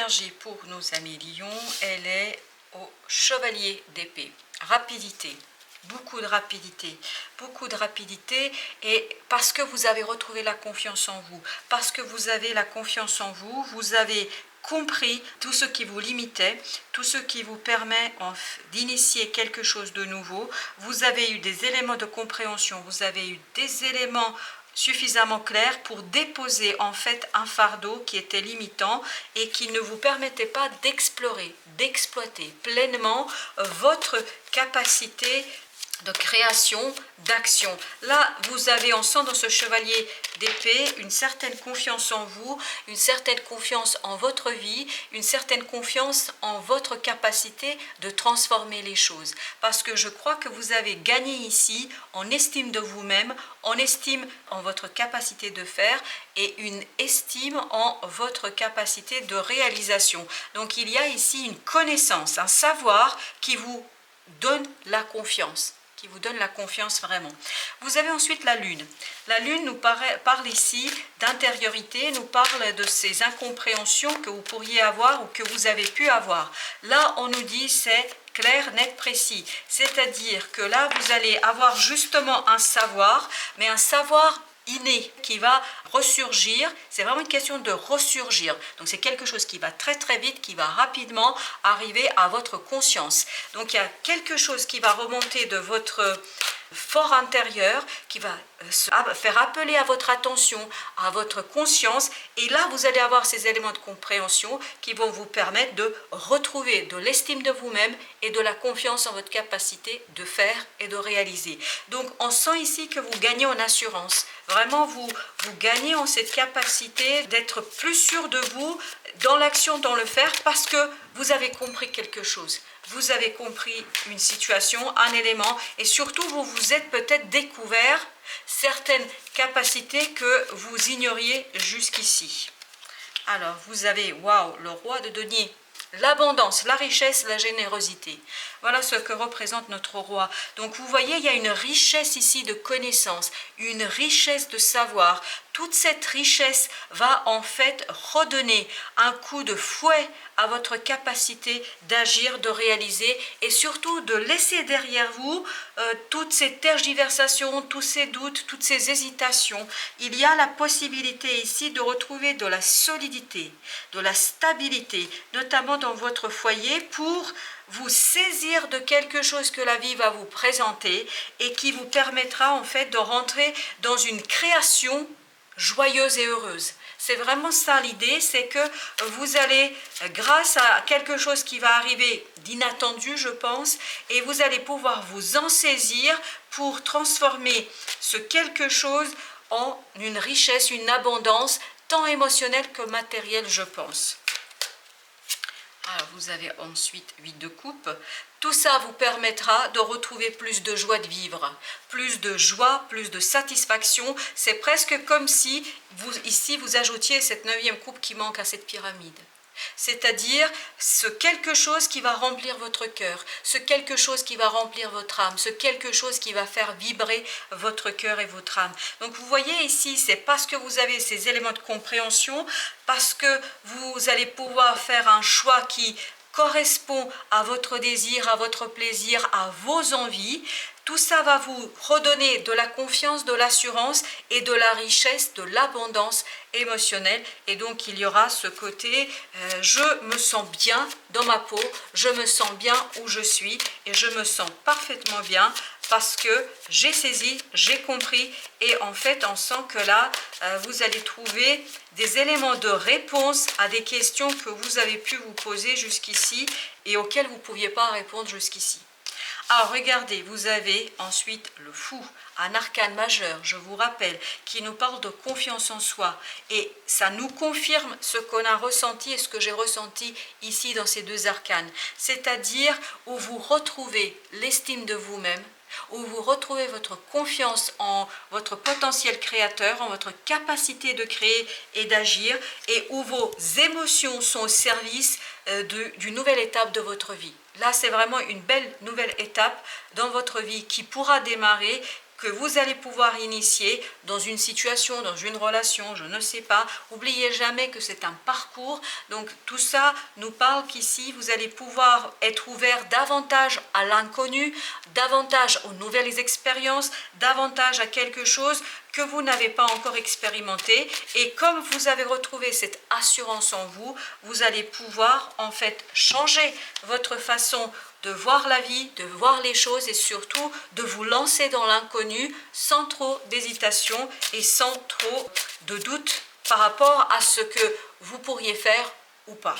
énergie pour nos amis lions, elle est au chevalier d'épée. Rapidité, beaucoup de rapidité, et parce que vous avez retrouvé la confiance en vous, parce que vous avez la confiance en vous, vous avez compris tout ce qui vous limitait, tout ce qui vous permet d'initier quelque chose de nouveau. Vous avez eu des éléments de compréhension, vous avez eu des éléments suffisamment clairs pour déposer en fait un fardeau qui était limitant et qui ne vous permettait pas d'explorer, d'exploiter pleinement votre capacité de création, d'action. Là, vous avez, on sent dans ce chevalier d'épée une certaine confiance en vous, une certaine confiance en votre vie, une certaine confiance en votre capacité de transformer les choses. Parce que je crois que vous avez gagné ici en estime de vous-même, en estime en votre capacité de faire et une estime en votre capacité de réalisation. Donc il y a ici une connaissance, un savoir qui vous donne la confiance. Vraiment. Vous avez ensuite la lune. La lune nous parle ici d'intériorité, nous parle de ces incompréhensions que vous pourriez avoir ou que vous avez pu avoir. Là, on nous dit c'est clair, net, précis. C'est-à-dire que là, vous allez avoir justement un savoir, mais un savoir inné qui va ressurgir. C'est vraiment une question de ressurgir. Donc c'est quelque chose qui va très très vite, qui va rapidement arriver à votre conscience. Donc il y a quelque chose qui va remonter de votre fort intérieur, qui va faire appeler à votre attention, à votre conscience, et là vous allez avoir ces éléments de compréhension qui vont vous permettre de retrouver de l'estime de vous-même et de la confiance en votre capacité de faire et de réaliser. Donc on sent ici que vous gagnez en assurance, vraiment vous gagnez en cette capacité d'être plus sûr de vous dans l'action, dans le faire, parce que vous avez compris quelque chose. Vous avez compris une situation, un élément, et surtout vous vous êtes peut-être découvert certaines capacités que vous ignoriez jusqu'ici. Alors vous avez, waouh, le roi de denier, l'abondance, la richesse, la générosité. Voilà ce que représente notre roi. Donc vous voyez, il y a une richesse ici de connaissances, une richesse de savoir. Toute cette richesse va en fait redonner un coup de fouet à votre capacité d'agir, de réaliser et surtout de laisser derrière vous toutes ces tergiversations, tous ces doutes, toutes ces hésitations. Il y a la possibilité ici de retrouver de la solidité, de la stabilité, notamment dans votre foyer, pour vous saisir de quelque chose que la vie va vous présenter et qui vous permettra en fait de rentrer dans une création joyeuse et heureuse. C'est vraiment ça l'idée, c'est que vous allez, grâce à quelque chose qui va arriver d'inattendu, je pense, et vous allez pouvoir vous en saisir pour transformer ce quelque chose en une richesse, une abondance, tant émotionnelle que matérielle, je pense. Alors, vous avez ensuite 8 de coupe. Tout ça vous permettra de retrouver plus de joie de vivre, plus de joie, plus de satisfaction. C'est presque comme si, ici, vous ajoutiez cette 9e coupe qui manque à cette pyramide. C'est-à-dire ce quelque chose qui va remplir votre cœur, ce quelque chose qui va remplir votre âme, ce quelque chose qui va faire vibrer votre cœur et votre âme. Donc vous voyez ici, c'est parce que vous avez ces éléments de compréhension, parce que vous allez pouvoir faire un choix qui correspond à votre désir, à votre plaisir, à vos envies. Tout ça va vous redonner de la confiance, de l'assurance et de la richesse, de l'abondance émotionnelle. Et donc il y aura ce côté, je me sens bien dans ma peau, je me sens bien où je suis et je me sens parfaitement bien parce que j'ai saisi, j'ai compris et en fait on sent que là vous allez trouver des éléments de réponse à des questions que vous avez pu vous poser jusqu'ici et auxquelles vous ne pouviez pas répondre jusqu'ici. Alors regardez, vous avez ensuite le fou, un arcane majeur, je vous rappelle, qui nous parle de confiance en soi. Et ça nous confirme ce qu'on a ressenti et ce que j'ai ressenti ici dans ces 2 arcanes. C'est-à-dire où vous retrouvez l'estime de vous-même, où vous retrouvez votre confiance en votre potentiel créateur, en votre capacité de créer et d'agir, et où vos émotions sont au service d'une nouvelle étape de votre vie. Là, c'est vraiment une belle nouvelle étape dans votre vie qui pourra démarrer que vous allez pouvoir initier dans une situation, dans une relation, je ne sais pas. N'oubliez jamais que c'est un parcours. Donc tout ça nous parle qu'ici, vous allez pouvoir être ouvert davantage à l'inconnu, davantage aux nouvelles expériences, davantage à quelque chose que vous n'avez pas encore expérimenté. Et comme vous avez retrouvé cette assurance en vous, vous allez pouvoir en fait changer votre façon de voir la vie, de voir les choses et surtout de vous lancer dans l'inconnu sans trop d'hésitation et sans trop de doute par rapport à ce que vous pourriez faire ou pas.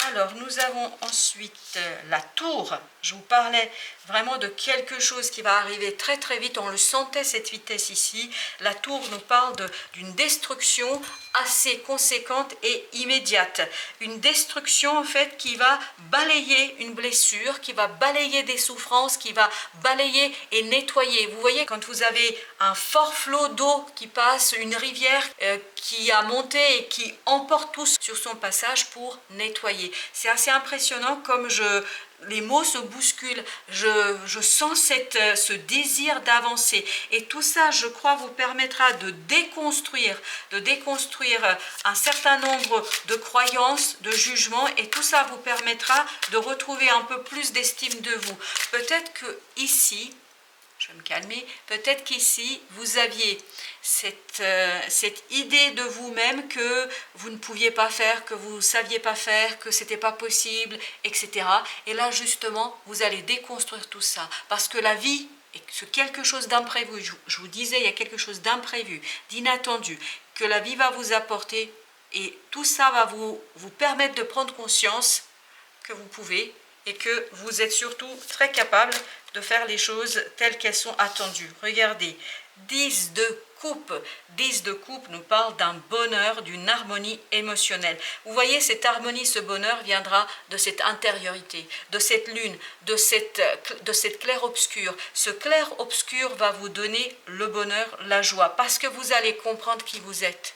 Alors, nous avons ensuite la tour. Je vous parlais vraiment de quelque chose qui va arriver très très vite. On le sentait, cette vitesse ici. La tour nous parle d'une destruction assez conséquente et immédiate. Une destruction en fait qui va balayer une blessure, qui va balayer des souffrances, qui va balayer et nettoyer. Vous voyez, quand vous avez un fort flot d'eau qui passe, une rivière qui a monté et qui emporte tout sur son passage pour nettoyer. C'est assez impressionnant comme les mots se bousculent, je sens ce désir d'avancer. Et tout ça, je crois, vous permettra de déconstruire un certain nombre de croyances, de jugements, et tout ça vous permettra de retrouver un peu plus d'estime de vous. Peut-être que ici, je vais me calmer, peut-être qu'ici, vous aviez cette idée de vous-même que vous ne pouviez pas faire, que vous ne saviez pas faire, que c'était pas possible, etc. Et là, justement, vous allez déconstruire tout ça. Parce que la vie est quelque chose d'imprévu. Je vous disais, il y a quelque chose d'imprévu, d'inattendu, que la vie va vous apporter. Et tout ça va vous permettre de prendre conscience que vous pouvez et que vous êtes surtout très capable de faire les choses telles qu'elles sont attendues. Regardez, 10 de coupe. 10 de coupe nous parle d'un bonheur, d'une harmonie émotionnelle. Vous voyez, cette harmonie, ce bonheur viendra de cette intériorité, de cette lune, de cette clair-obscur. Ce clair-obscur va vous donner le bonheur, la joie, parce que vous allez comprendre qui vous êtes.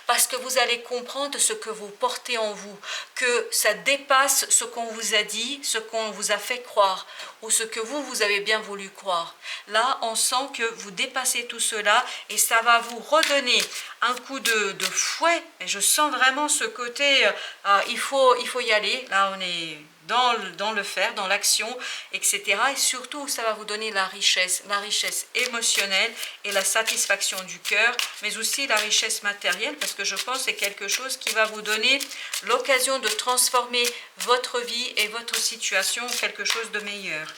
Parce que vous allez comprendre ce que vous portez en vous, que ça dépasse ce qu'on vous a dit, ce qu'on vous a fait croire, ou ce que vous avez bien voulu croire. Là, on sent que vous dépassez tout cela et ça va vous redonner un coup de fouet. Et je sens vraiment ce côté, il faut y aller. Là, on est dans le faire, dans l'action, etc. Et surtout, ça va vous donner la richesse émotionnelle et la satisfaction du cœur, mais aussi la richesse matérielle, parce que je pense que c'est quelque chose qui va vous donner l'occasion de transformer votre vie et votre situation en quelque chose de meilleur.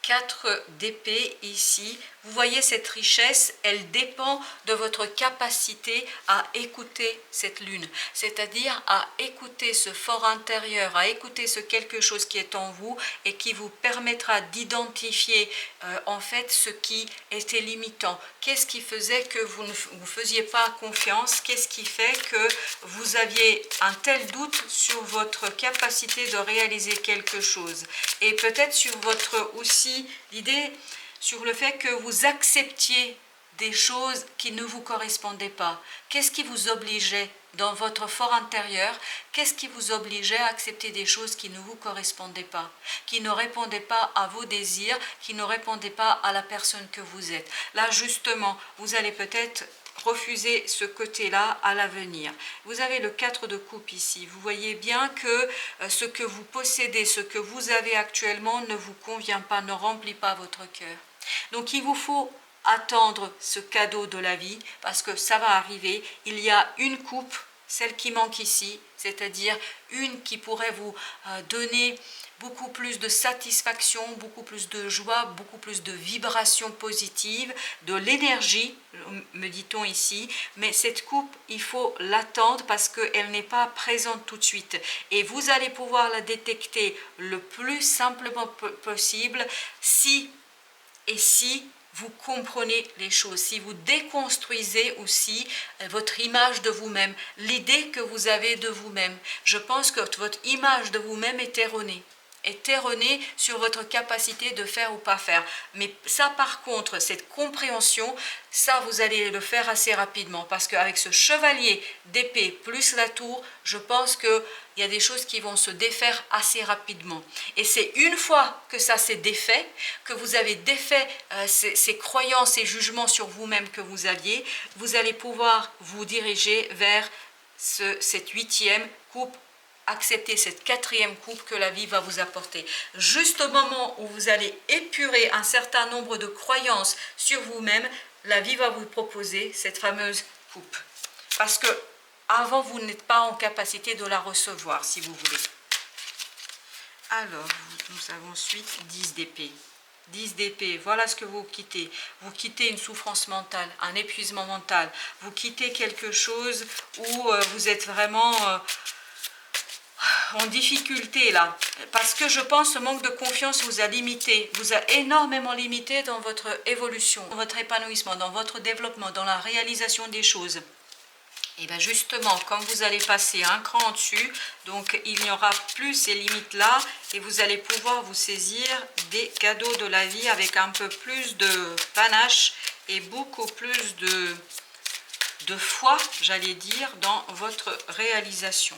4 d'épée ici, vous voyez cette richesse, elle dépend de votre capacité à écouter cette lune, c'est-à-dire à écouter ce fort intérieur, à écouter ce quelque chose qui est en vous et qui vous permettra d'identifier en fait ce qui était limitant. Qu'est-ce qui faisait que vous ne vous faisiez pas confiance? Qu'est-ce qui fait que vous aviez un tel doute sur votre capacité de réaliser quelque chose? Et peut-être sur votre aussi l'idée sur le fait que vous acceptiez des choses qui ne vous correspondaient pas. Qu'est-ce qui vous obligeait dans votre fort intérieur? Qu'est-ce qui vous obligeait à accepter des choses qui ne vous correspondaient pas, qui ne répondaient pas à vos désirs, qui ne répondaient pas à la personne que vous êtes? Là, justement, vous allez peut-être refuser ce côté-là à l'avenir. Vous avez le 4 de coupe ici. Vous voyez bien que ce que vous possédez, ce que vous avez actuellement ne vous convient pas, ne remplit pas votre cœur. Donc il vous faut attendre ce cadeau de la vie parce que ça va arriver. Il y a une coupe, celle qui manque ici, c'est-à-dire une qui pourrait vous donner beaucoup plus de satisfaction, beaucoup plus de joie, beaucoup plus de vibrations positives, de l'énergie, me dit-on ici. Mais cette coupe, il faut l'attendre parce qu'elle n'est pas présente tout de suite. Et vous allez pouvoir la détecter le plus simplement possible si vous comprenez les choses, si vous déconstruisez aussi votre image de vous-même, l'idée que vous avez de vous-même. Je pense que votre image de vous-même est erronée sur votre capacité de faire ou pas faire. Mais ça, par contre, cette compréhension, ça, vous allez le faire assez rapidement parce qu'avec ce chevalier d'épée plus la tour, je pense que il y a des choses qui vont se défaire assez rapidement. Et c'est une fois que ça s'est défait, que vous avez défait ces croyances et jugements sur vous-même que vous aviez, vous allez pouvoir vous diriger vers cette 8e coupe, accepter cette 4e coupe que la vie va vous apporter. Juste au moment où vous allez épurer un certain nombre de croyances sur vous-même, la vie va vous proposer cette fameuse coupe. Parce que avant, vous n'êtes pas en capacité de la recevoir, si vous voulez. Alors, nous avons ensuite 10 d'épée. 10 d'épée, voilà ce que vous quittez. Vous quittez une souffrance mentale, un épuisement mental. Vous quittez quelque chose où vous êtes vraiment en difficulté là. Parce que je pense que ce manque de confiance vous a limité, vous a énormément limité dans votre évolution, dans votre épanouissement, dans votre développement, dans la réalisation des choses. Et bien justement, comme vous allez passer un cran au-dessus, donc il n'y aura plus ces limites-là et vous allez pouvoir vous saisir des cadeaux de la vie avec un peu plus de panache et beaucoup plus de foi, j'allais dire, dans votre réalisation.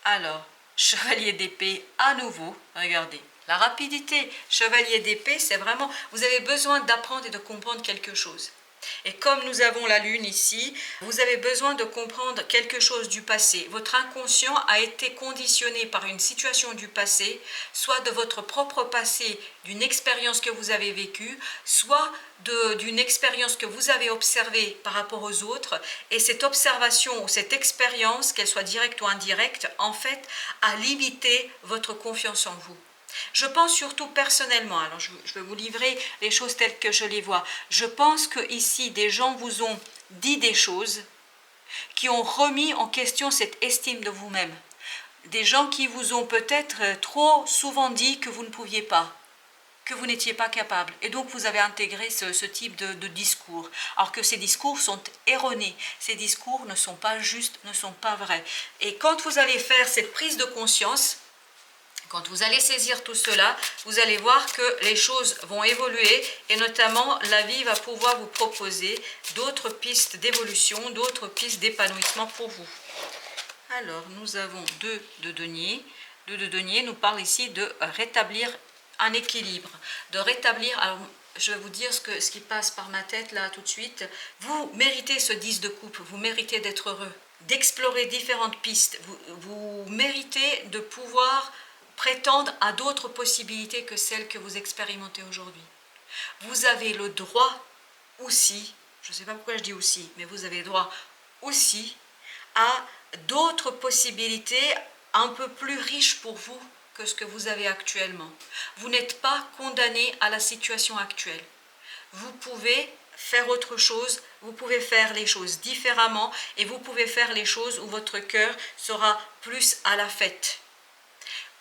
Alors, chevalier d'épée à nouveau, regardez. La rapidité, chevalier d'épée, c'est vraiment, vous avez besoin d'apprendre et de comprendre quelque chose. Et comme nous avons la lune ici, vous avez besoin de comprendre quelque chose du passé. Votre inconscient a été conditionné par une situation du passé, soit de votre propre passé, d'une expérience que vous avez vécue, soit d'une expérience que vous avez observée par rapport aux autres. Et cette observation ou cette expérience, qu'elle soit directe ou indirecte, en fait, a limité votre confiance en vous. Je pense surtout personnellement, alors je vais vous livrer les choses telles que je les vois. Je pense que ici des gens vous ont dit des choses qui ont remis en question cette estime de vous-même. Des gens qui vous ont peut-être trop souvent dit que vous ne pouviez pas, que vous n'étiez pas capable. Et donc vous avez intégré ce type de discours. Alors que ces discours sont erronés. Ces discours ne sont pas justes, ne sont pas vrais. Et quand vous allez faire cette prise de conscience, quand vous allez saisir tout cela, vous allez voir que les choses vont évoluer et notamment la vie va pouvoir vous proposer d'autres pistes d'évolution, d'autres pistes d'épanouissement pour vous. Alors, nous avons 2 de denier. 2 de denier nous parle ici de rétablir un équilibre, de rétablir... Alors, je vais vous dire ce qui passe par ma tête là tout de suite. Vous méritez ce 10 de coupe, vous méritez d'être heureux, d'explorer différentes pistes. Vous méritez de pouvoir prétendre à d'autres possibilités que celles que vous expérimentez aujourd'hui. Vous avez le droit aussi, je ne sais pas pourquoi je dis aussi, mais vous avez le droit aussi à d'autres possibilités un peu plus riches pour vous que ce que vous avez actuellement. Vous n'êtes pas condamné à la situation actuelle. Vous pouvez faire autre chose, vous pouvez faire les choses différemment et vous pouvez faire les choses où votre cœur sera plus à la fête,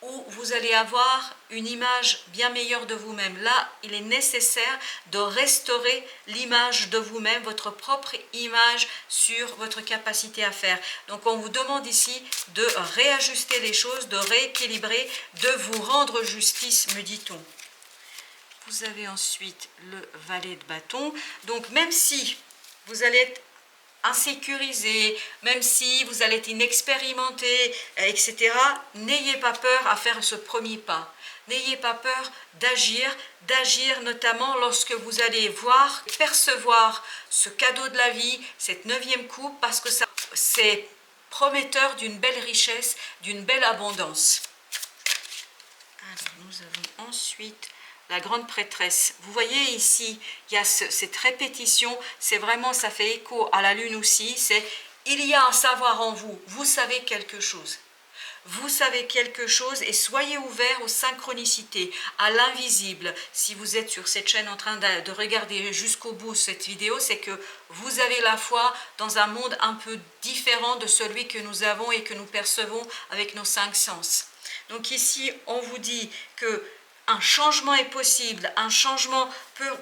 où vous allez avoir une image bien meilleure de vous-même. Là, il est nécessaire de restaurer l'image de vous-même, votre propre image sur votre capacité à faire. Donc, on vous demande ici de réajuster les choses, de rééquilibrer, de vous rendre justice, me dit-on. Vous avez ensuite le valet de bâton. Donc, même si vous allez être insécurisé, même si vous allez être inexpérimenté, etc., n'ayez pas peur à faire ce premier pas. N'ayez pas peur d'agir notamment lorsque vous allez voir, percevoir ce cadeau de la vie, cette 9e coupe, parce que c'est prometteur d'une belle richesse, d'une belle abondance. Alors, nous avons ensuite la grande prêtresse. Vous voyez ici, il y a cette répétition, c'est vraiment, ça fait écho à la lune aussi, c'est il y a un savoir en vous, vous savez quelque chose. Vous savez quelque chose et soyez ouverts aux synchronicités, à l'invisible. Si vous êtes sur cette chaîne en train de regarder jusqu'au bout cette vidéo, c'est que vous avez la foi dans un monde un peu différent de celui que nous avons et que nous percevons avec nos 5 sens. Donc ici, on vous dit que un changement est possible, un changement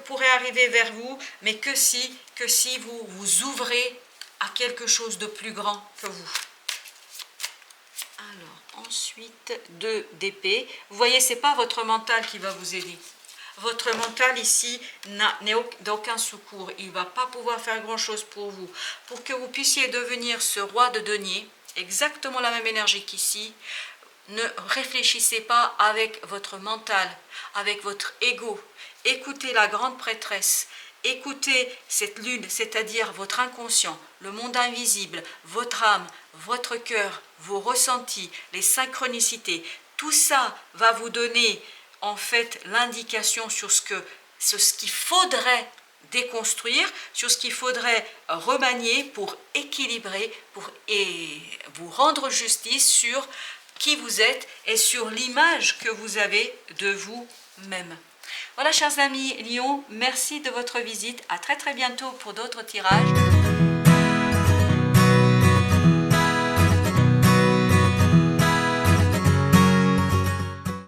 pourrait arriver vers vous, mais que si vous vous ouvrez à quelque chose de plus grand que vous. Alors, ensuite, 2 d'épée. Vous voyez, ce n'est pas votre mental qui va vous aider. Votre mental ici n'est d'aucun secours. Il ne va pas pouvoir faire grand-chose pour vous. Pour que vous puissiez devenir ce roi de denier, exactement la même énergie qu'ici. Ne réfléchissez pas avec votre mental, avec votre ego. Écoutez la grande prêtresse. Écoutez cette lune, c'est-à-dire votre inconscient, le monde invisible, votre âme, votre cœur, vos ressentis, les synchronicités. Tout ça va vous donner en fait l'indication sur ce qu'il faudrait déconstruire, sur ce qu'il faudrait remanier pour équilibrer, et vous rendre justice sur qui vous êtes et sur l'image que vous avez de vous-même. Voilà, chers amis Lion, merci de votre visite. À très bientôt pour d'autres tirages.